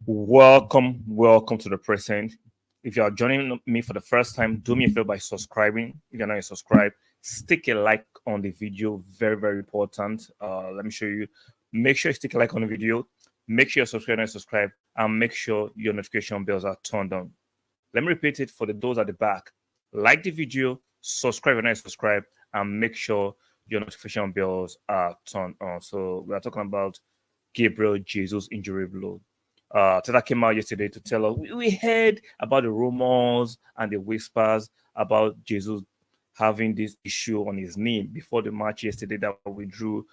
Welcome to the present. If you are joining me for the first time, do me a favor by subscribing. If you're not subscribed, stick a like on the video. Very important. Let me show you. Make sure you stick a like on the video. Make sure you're subscribe, and make sure your notification bells are turned on. Let me repeat it for those at the back. Like the video, subscribe if you're not subscribed, and make sure your notification bells are turned on. So we are talking about Gabriel Jesus injury blow. Tata came out yesterday to tell us we heard about the rumors and the whispers about Jesus having this issue on his knee before the match yesterday that we drew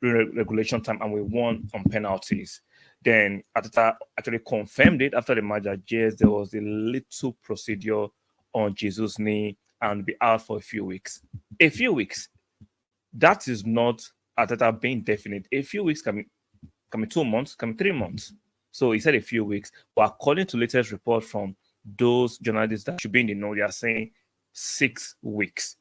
regulation time and we won on penalties. Then Atata actually confirmed it after the match that yes, there was a little procedure on Jesus' knee and be out for a few weeks. A few weeks. That is not Atata being definite. A few weeks can be 2 months, can be 3 months. So he said a few weeks. But according to latest report from those journalists that should be in the know, they are saying 6 weeks.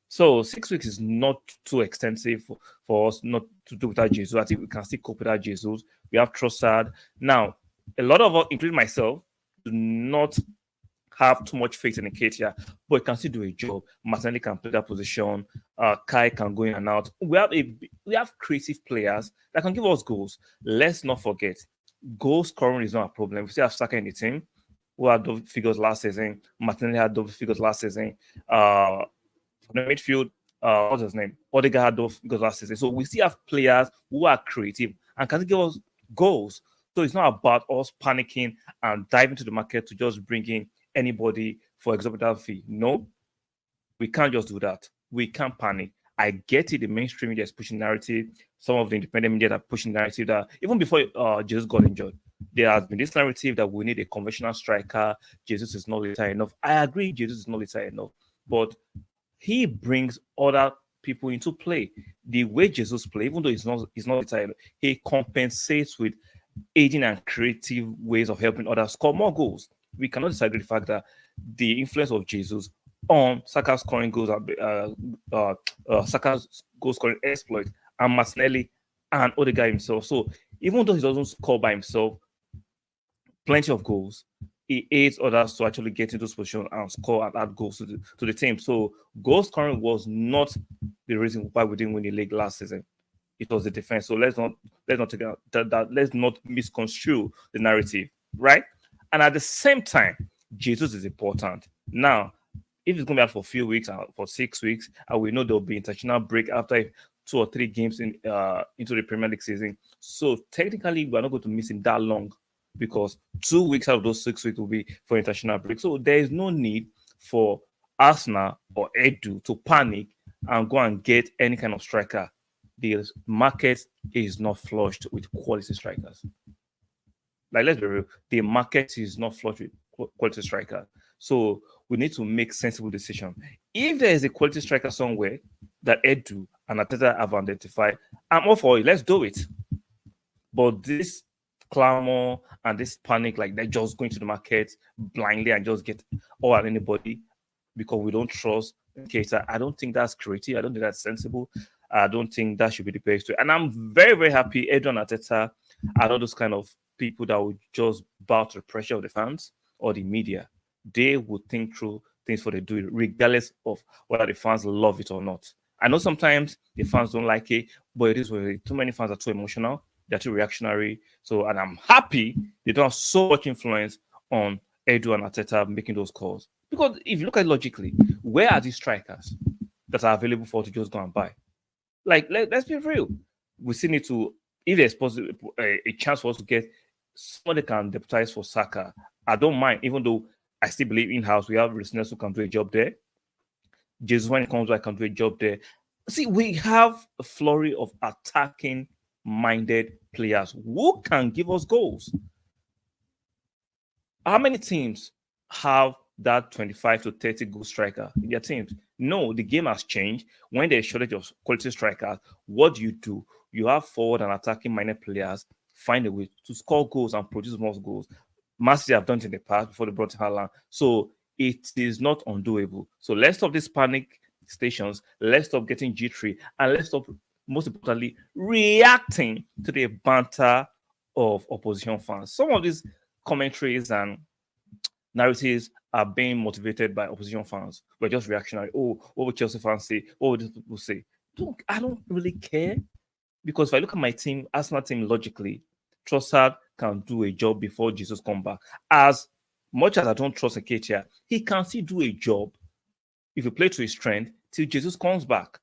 So 6 weeks is not too extensive for us not to do without Jesus. I think we can still cope without Jesus. We have Trossard. Now, a lot of us, including myself, do not have too much faith in Nketiah, but he can still do a job. Martinelli can play that position. Kai can go in and out. We have creative players that can give us goals. Let's not forget, goal scoring is not a problem. We still have Saka in the team who had double figures last season. Martinelli had double figures last season. For the midfield, what's his name? Odegaard had double figures last season. So we still have players who are creative and can give us goals. So it's not about us panicking and diving to the market to just bring in anybody for exorbitant fee. No, we can't just do that. We can't panic. I get it. The mainstream media is pushing narrative. Some of the independent media are pushing narrative that even before Jesus got injured, there has been this narrative that we need a conventional striker. Jesus is not lethal enough. I agree, Jesus is not lethal enough, but he brings other people into play. The way Jesus plays, even though he's not lethal enough, he compensates with aiding and creative ways of helping others score more goals. We cannot disagree with the fact that the influence of Jesus on Saka's scoring goals, Saka's goal scoring exploit, and Martinelli and Odegaard himself. So even though he doesn't score by himself, plenty of goals, he aids others to actually get into this position and score and add goals to the team. So goal scoring was not the reason why we didn't win the league last season. It was the defense. So let's not take that. Let's not misconstrue the narrative, right? And at the same time, Jesus is important. Now, if it's going to be out for a few weeks, for 6 weeks, and we know there'll be international break after 2 or 3 games into the Premier League season. So technically, we're not going to miss him that long because 2 weeks out of those 6 weeks will be for international break. So there is no need for Arsenal or Edu to panic and go and get any kind of striker. The market is not flushed with quality strikers. Like, let's be real, the market is not flushed with quality striker. So we need to make sensible decisions. If there is a quality striker somewhere that Edu and Ateta have identified, I'm all for it. Let's do it. But this clamor and this panic, like they're just going to the market blindly and just get all and anybody because we don't trust Keita, I don't think that's creative. I don't think that's sensible. I don't think that should be the best way. And I'm very happy Edu and Ateta are not those kind of people that would just bow to the pressure of the fans or the media. They would think through things for they do, regardless of whether the fans love it or not. I know sometimes the fans don't like it, but it is where too many fans are too emotional, they're too reactionary. So, and I'm happy they don't have so much influence on Edu and Ateta making those calls. Because if you look at it logically, where are these strikers that are available for to just go and buy? Like, let's be real. We still need to, if there's possible a chance for us to get somebody can deputize for Saka, I don't mind, even though I still believe in-house we have listeners who can do a job there. Jesus, when it comes to I can do a job there. See, we have a flurry of attacking-minded players who can give us goals. How many teams have that 25 to 30 goal striker in their teams? No, the game has changed. When there's a shortage of quality strikers, what do? You have forward and attacking-minded players find a way to score goals and produce more goals. Man City have done it in the past before they brought Haaland. So it is not undoable. So let's stop these panic stations. Let's stop getting G3. And let's stop, most importantly, reacting to the banter of opposition fans. Some of these commentaries and narratives are being motivated by opposition fans. We're just reactionary. Oh, what would Chelsea fans say? What would these people say? I don't really care, because if I look at my team, Arsenal team, logically, Trossard can do a job before Jesus come back. As much as I don't trust Nketiah, he can still do a job if you play to his strength till Jesus comes back.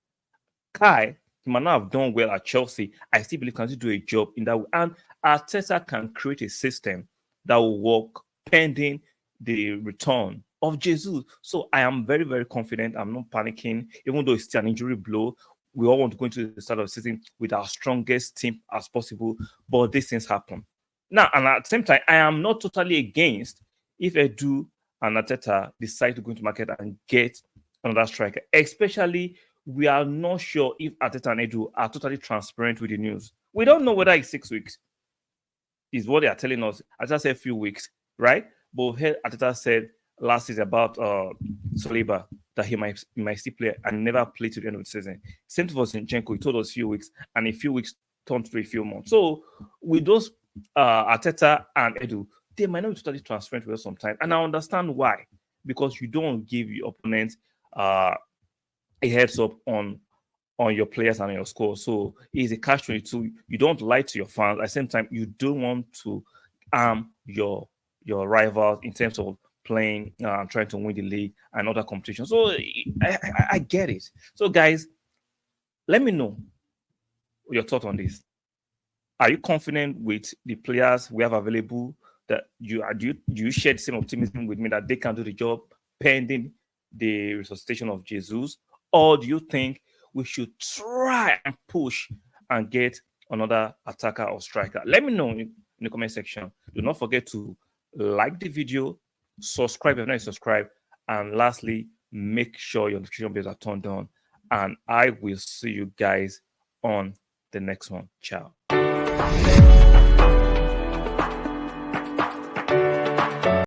Kai, he might not have done well at Chelsea. I still believe he can still do a job in that way. And Arteta can create a system that will work pending the return of Jesus. So I am very, very confident. I'm not panicking, even though it's still an injury blow. We all want to go into the start of the season with our strongest team as possible, but these things happen. Now, and at the same time, I am not totally against if Edu and Arteta decide to go into market and get another striker, especially we are not sure if Arteta and Edu are totally transparent with the news. We don't know whether it's 6 weeks, is what they are telling us. Arteta said a few weeks, right? But Arteta said last season about Saliba that he might still play and never play to the end of the season. Same thing for Zinchenko. He told us a few weeks, and a few weeks turned to a few months. So with those Arteta and Edu, they might not be totally transparent with us sometimes, and I understand why, because you don't give your opponent a heads up on your players and your score. So it's a catch-22. You don't lie to your fans. At the same time, you don't want to arm your rivals in terms of playing, trying to win the league and other competitions. So I get it. So guys, let me know your thought on this. Are you confident with the players we have available? That do you share the same optimism with me that they can do the job pending the resuscitation of Jesus? Or do you think we should try and push and get another attacker or striker? Let me know in the comment section. Do not forget to like the video, subscribe if you're not subscribed, and lastly, make sure your notification bells are turned on. And I will see you guys on the next one. Ciao.